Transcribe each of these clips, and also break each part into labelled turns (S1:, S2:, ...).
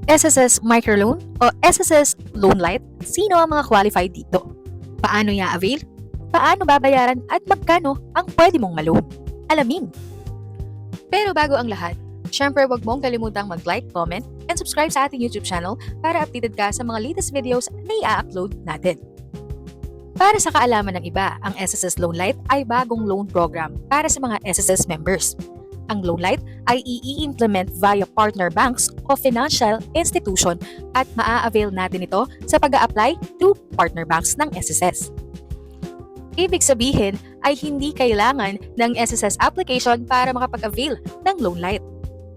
S1: SSS Microloan o SSS Loan Light, sino ang mga qualified dito? Paano i-avail? Paano babayaran at magkano ang pwede mong ma-loan? Alamin! Pero bago ang lahat, syempre huwag mong kalimutang mag-like, comment, and subscribe sa ating YouTube channel para updated ka sa mga latest videos na i-upload natin. Para sa kaalaman ng iba, ang SSS Loan Light ay bagong loan program para sa mga SSS members. Ang Loan Light ay i-implement via partner banks o financial institution at maa-avail natin ito sa pag-a-apply to partner banks ng SSS. Ibig sabihin ay hindi kailangan ng SSS application para makapag-avail ng Loan Light.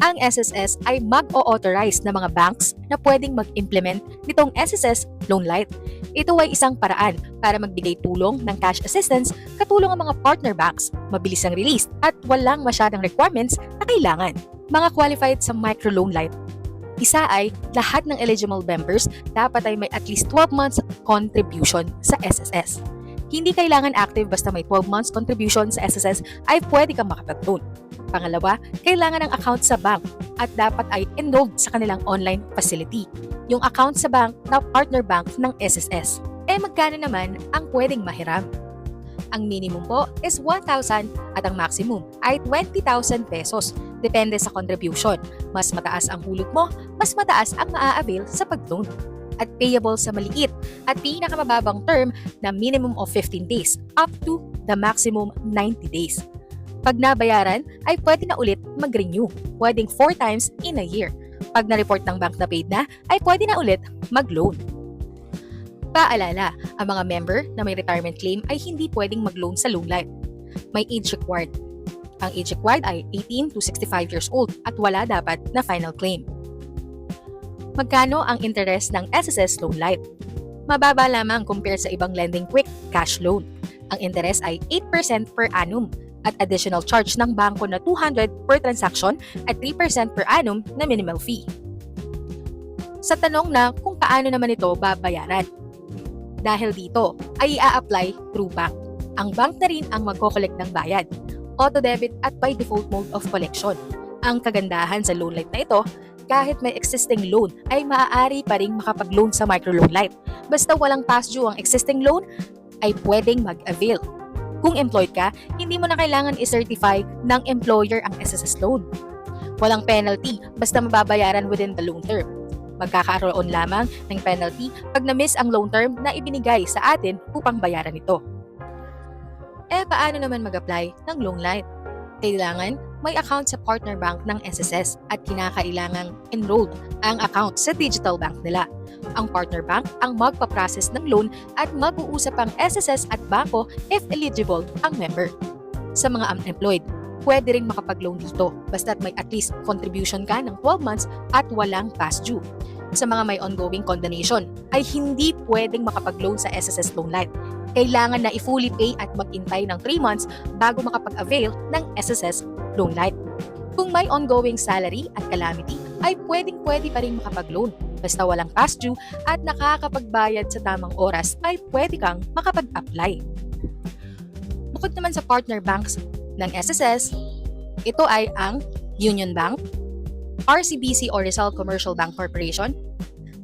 S1: Ang SSS ay mag-o-authorize na mga banks na pwedeng mag-implement nitong SSS Loan Light. Ito ay isang paraan para magbigay tulong ng cash assistance katulong ang mga partner banks, mabilis ang release at walang masyadang requirements na kailangan. Mga qualified sa Microloan Light. Isa ay lahat ng eligible members dapat ay may at least 12 months contribution sa SSS. Hindi kailangan active basta may 12 months contribution sa SSS ay pwede kang makapag-loan. Pangalawa, kailangan ng account sa bank at dapat ay enrolled sa kanilang online facility. Yung account sa bank na partner bank ng SSS. Magkano naman ang pwedeng mahiram? Ang minimum po is 1,000 at ang maximum ay 20,000 pesos. Depende sa contribution. Mas mataas ang hulog mo, mas mataas ang maa-avail sa pag-loan. At payable sa maliit at pinakamababang term na minimum of 15 days up to the maximum 90 days. Pag nabayaran, ay pwede na ulit mag-renew, pwedeng 4 times in a year. Pag na-report ng bank na paid na, ay pwede na ulit mag-loan. Paalala, ang mga member na may retirement claim ay hindi pwedeng mag-loan sa Loan Light. May age required. Ang age required ay 18 to 65 years old at wala dapat na final claim. Magkano ang interest ng SSS Loan Light? Mababa lamang compare sa ibang lending quick cash loan. Ang interest ay 8% per annum at additional charge ng bangko na 200 per transaction at 3% per annum na minimal fee. Sa tanong na kung paano naman ito babayaran, dahil dito ay i-a-apply through bank. Ang bank na rin ang magko-collect ng bayad, auto-debit at by default mode of collection. Ang kagandahan sa Loan Light na ito, kahit may existing loan ay maaari pa rin makapag-loan sa Microloan Light. Basta walang past due ang existing loan, ay pwedeng mag-avail. Kung employed ka, hindi mo na kailangan i-certify ng employer ang SSS loan. Walang penalty basta mababayaran within the loan term. Magkakaroon lamang ng penalty pag na-miss ang loan term na ibinigay sa atin upang bayaran ito. Paano naman mag-apply ng Loan Light? Kailangan may account sa partner bank ng SSS at kinakailangang enrolled ang account sa digital bank nila. Ang partner bank ang magpaprocess ng loan at mag-uusap ang SSS at bangko if eligible ang member. Sa mga unemployed, pwede rin makapag-loan dito basta't may at least contribution ka ng 12 months at walang past due. Sa mga may ongoing condonation, ay hindi pwedeng makapag-loan sa SSS Loan Light. Kailangan na i-fully pay at mag-intay ng 3 months bago makapag-avail ng SSS Loan Light. Kung may ongoing salary at calamity, ay pwedeng-pwede pa rin makapag-loan. Basta walang past due at nakakapagbayad sa tamang oras ay pwede kang makapag-apply. Bukod naman sa partner banks ng SSS, ito ay ang Union Bank, RCBC or Rizal Commercial Bank Corporation,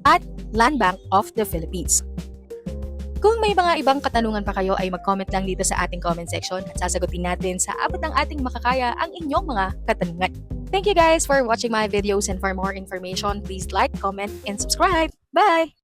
S1: at Land Bank of the Philippines. Kung may mga ibang katanungan pa kayo ay mag-comment lang dito sa ating comment section at sasagutin natin sa abot ng ating makakaya ang inyong mga katanungan. Thank you guys for watching my videos and for more information, please like, comment, and subscribe. Bye!